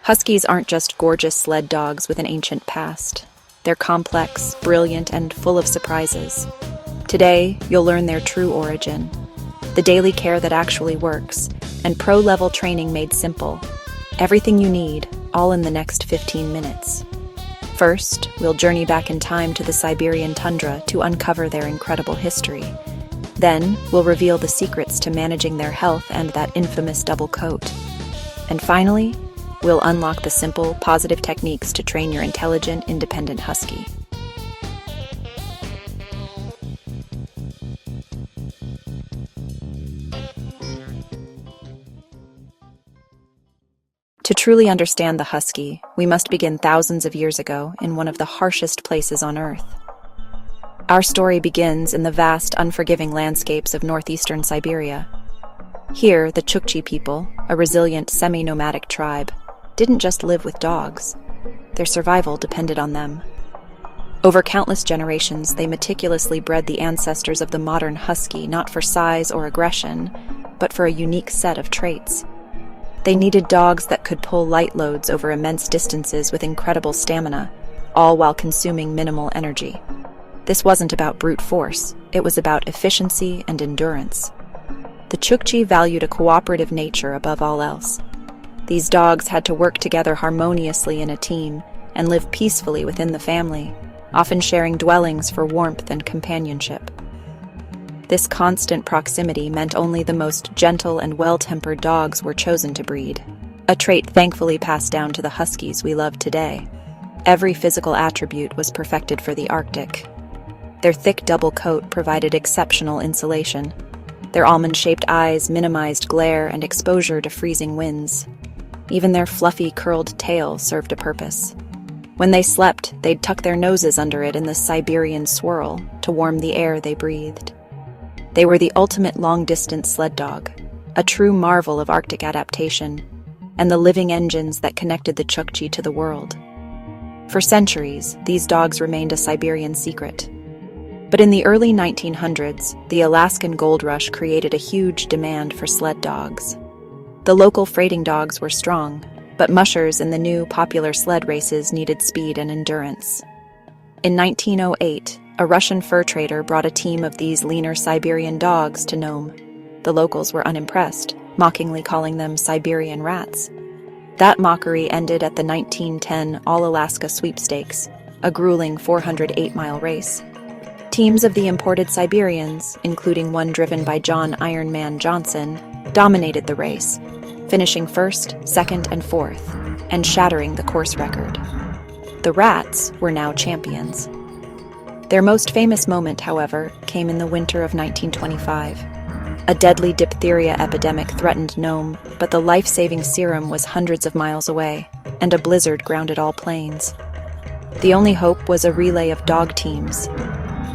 Huskies aren't just gorgeous sled dogs with an ancient past. They're complex, brilliant, and full of surprises. Today, you'll learn their true origin, the daily care that actually works, and pro-level training made simple. Everything you need, all in the next 15 minutes. First, we'll journey back in time to the Siberian tundra to uncover their incredible history. Then, we'll reveal the secrets to managing their health and that infamous double coat. And finally, we'll unlock the simple, positive techniques to train your intelligent, independent husky. To truly understand the husky, we must begin thousands of years ago in one of the harshest places on Earth. Our story begins in the vast, unforgiving landscapes of northeastern Siberia. Here, the Chukchi people, a resilient, semi-nomadic tribe, didn't just live with dogs. Their survival depended on them. Over countless generations, they meticulously bred the ancestors of the modern husky not for size or aggression, but for a unique set of traits. They needed dogs that could pull light loads over immense distances with incredible stamina, all while consuming minimal energy. This wasn't about brute force, it was about efficiency and endurance. The Chukchi valued a cooperative nature above all else. These dogs had to work together harmoniously in a team and live peacefully within the family, often sharing dwellings for warmth and companionship. This constant proximity meant only the most gentle and well-tempered dogs were chosen to breed, a trait thankfully passed down to the huskies we love today. Every physical attribute was perfected for the Arctic. Their thick double coat provided exceptional insulation. Their almond-shaped eyes minimized glare and exposure to freezing winds. Even their fluffy, curled tail served a purpose. When they slept, they'd tuck their noses under it in the Siberian swirl to warm the air they breathed. They were the ultimate long-distance sled dog, a true marvel of Arctic adaptation, and the living engines that connected the Chukchi to the world. For centuries, these dogs remained a Siberian secret. But in the early 1900s, the Alaskan gold rush created a huge demand for sled dogs. The local freighting dogs were strong, but mushers in the new popular sled races needed speed and endurance. In 1908, a Russian fur trader brought a team of these leaner Siberian dogs to Nome. The locals were unimpressed, mockingly calling them Siberian rats. That mockery ended at the 1910 All-Alaska Sweepstakes, a grueling 408-mile race. Teams of the imported Siberians, including one driven by John Iron Man Johnson, dominated the race, finishing first, second, and fourth, and shattering the course record. The rats were now champions. Their most famous moment, however, came in the winter of 1925. A deadly diphtheria epidemic threatened Nome, but the life-saving serum was hundreds of miles away, and a blizzard grounded all planes. The only hope was a relay of dog teams.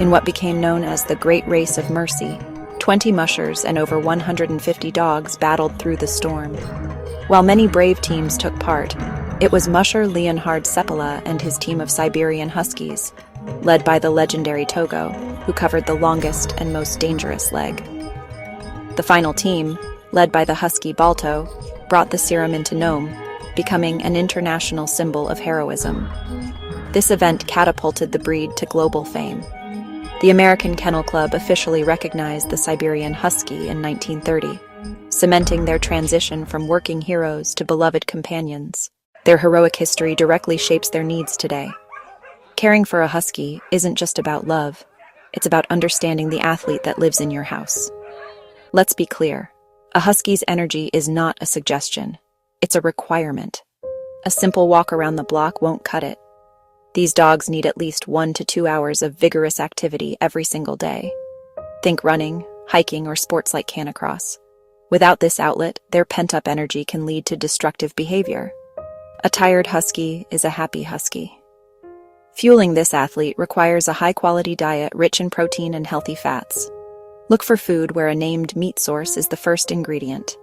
In what became known as the Great Race of Mercy, 20 mushers and over 150 dogs battled through the storm. While many brave teams took part, it was musher Leonhard Seppala and his team of Siberian Huskies, led by the legendary Togo, who covered the longest and most dangerous leg. The final team, led by the husky Balto, brought the serum into Nome, becoming an international symbol of heroism. This event catapulted the breed to global fame. The American Kennel Club officially recognized the Siberian Husky in 1930, cementing their transition from working heroes to beloved companions. Their heroic history directly shapes their needs today. Caring for a husky isn't just about love, it's about understanding the athlete that lives in your house. Let's be clear, a husky's energy is not a suggestion, it's a requirement. A simple walk around the block won't cut it. These dogs need at least 1 to 2 hours of vigorous activity every single day. Think running, hiking, or sports like canicross. Without this outlet, their pent-up energy can lead to destructive behavior. A tired husky is a happy husky. Fueling this athlete requires a high-quality diet rich in protein and healthy fats. Look for food where a named meat source is the first ingredient.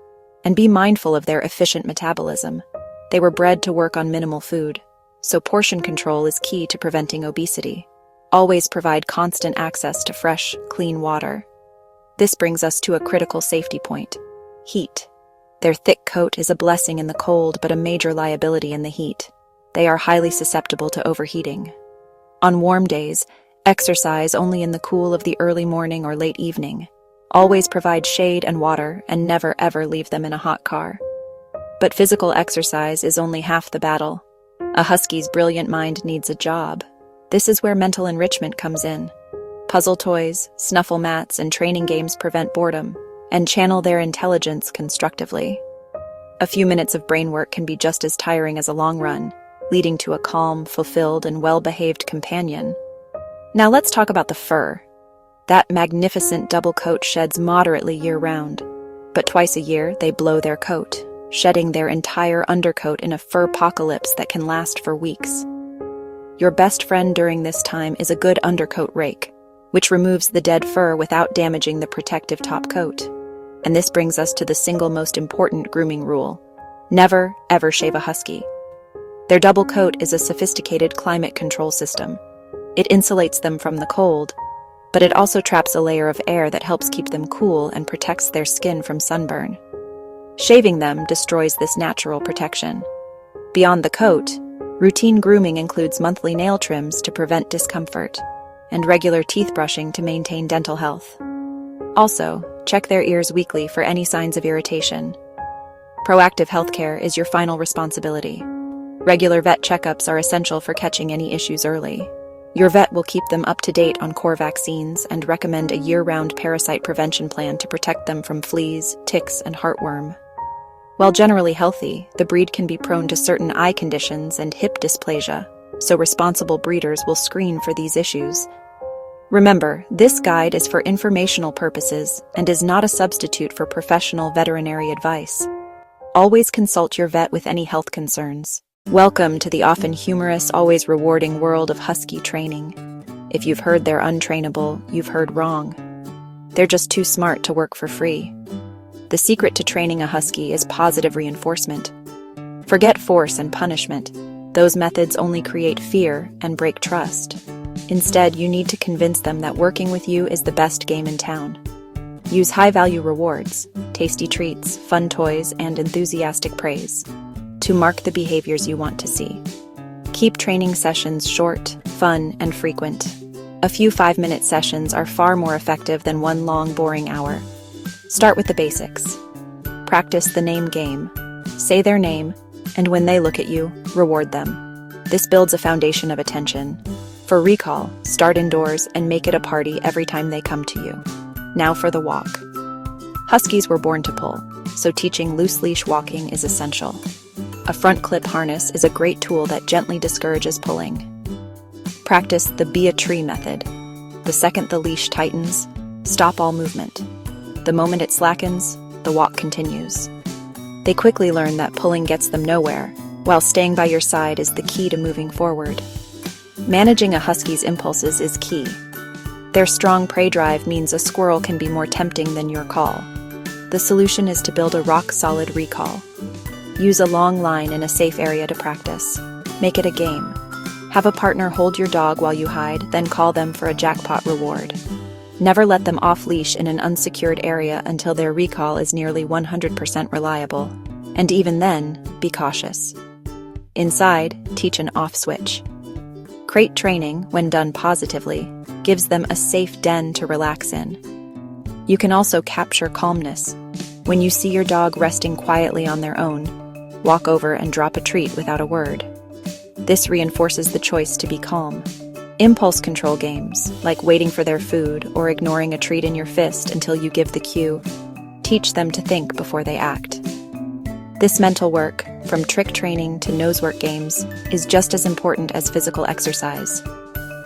And be mindful of their efficient metabolism. They were bred to work on minimal food, so portion control is key to preventing obesity. Always provide constant access to fresh, clean water. This brings us to a critical safety point: heat. Their thick coat is a blessing in the cold but a major liability in the heat. They are highly susceptible to overheating. On warm days, exercise only in the cool of the early morning or late evening. Always provide shade and water and never ever leave them in a hot car. But physical exercise is only half the battle. A husky's brilliant mind needs a job. This is where mental enrichment comes in. Puzzle toys, snuffle mats, and training games prevent boredom and channel their intelligence constructively. A few minutes of brain work can be just as tiring as a long run, leading to a calm, fulfilled, and well-behaved companion. Now let's talk about the fur. That magnificent double coat sheds moderately year-round, but twice a year they blow their coat, shedding their entire undercoat in a fur-pocalypse that can last for weeks. Your best friend during this time is a good undercoat rake, which removes the dead fur without damaging the protective top coat. And this brings us to the single most important grooming rule. Never, ever shave a husky. Their double coat is a sophisticated climate control system. It insulates them from the cold, but it also traps a layer of air that helps keep them cool and protects their skin from sunburn. Shaving them destroys this natural protection. Beyond the coat, routine grooming includes monthly nail trims to prevent discomfort and regular teeth brushing to maintain dental health. Also, check their ears weekly for any signs of irritation. Proactive healthcare is your final responsibility. Regular vet checkups are essential for catching any issues early. Your vet will keep them up to date on core vaccines and recommend a year-round parasite prevention plan to protect them from fleas, ticks, and heartworm. While generally healthy, the breed can be prone to certain eye conditions and hip dysplasia, so responsible breeders will screen for these issues. Remember, this guide is for informational purposes and is not a substitute for professional veterinary advice. Always consult your vet with any health concerns. Welcome to the often humorous, always rewarding world of husky training. If you've heard they're untrainable, you've heard wrong. They're just too smart to work for free. The secret to training a husky is positive reinforcement. Forget force and punishment. Those methods only create fear and break trust. Instead, you need to convince them that working with you is the best game in town. Use high-value rewards, tasty treats, fun toys, and enthusiastic praise to mark the behaviors you want to see. Keep training sessions short, fun, and frequent. A few 5-minute sessions are far more effective than one long, boring hour. Start with the basics. Practice the name game. Say their name, and when they look at you, reward them. This builds a foundation of attention. For recall, start indoors and make it a party every time they come to you. Now for the walk. Huskies were born to pull, so teaching loose leash walking is essential. A front clip harness is a great tool that gently discourages pulling. Practice the be a tree method. The second the leash tightens, stop all movement. The moment it slackens, the walk continues. They quickly learn that pulling gets them nowhere, while staying by your side is the key to moving forward. Managing a husky's impulses is key. Their strong prey drive means a squirrel can be more tempting than your call. The solution is to build a rock-solid recall. Use a long line in a safe area to practice. Make it a game. Have a partner hold your dog while you hide, then call them for a jackpot reward. Never let them off-leash in an unsecured area until their recall is nearly 100% reliable. And even then, be cautious. Inside, teach an off switch. Crate training, when done positively, gives them a safe den to relax in. You can also capture calmness. When you see your dog resting quietly on their own, walk over and drop a treat without a word. This reinforces the choice to be calm. Impulse control games, like waiting for their food or ignoring a treat in your fist until you give the cue, teach them to think before they act. This mental work, from trick training to nosework games, is just as important as physical exercise.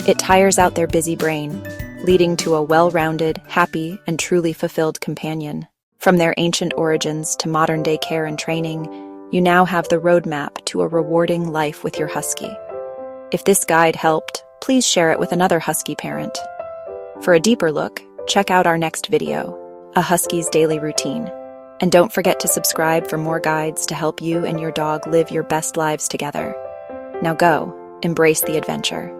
It tires out their busy brain, leading to a well-rounded, happy, and truly fulfilled companion. From their ancient origins to modern-day care and training, you now have the roadmap to a rewarding life with your husky. If this guide helped, please share it with another husky parent. For a deeper look, check out our next video, A Husky's Daily Routine. And don't forget to subscribe for more guides to help you and your dog live your best lives together. Now go, embrace the adventure.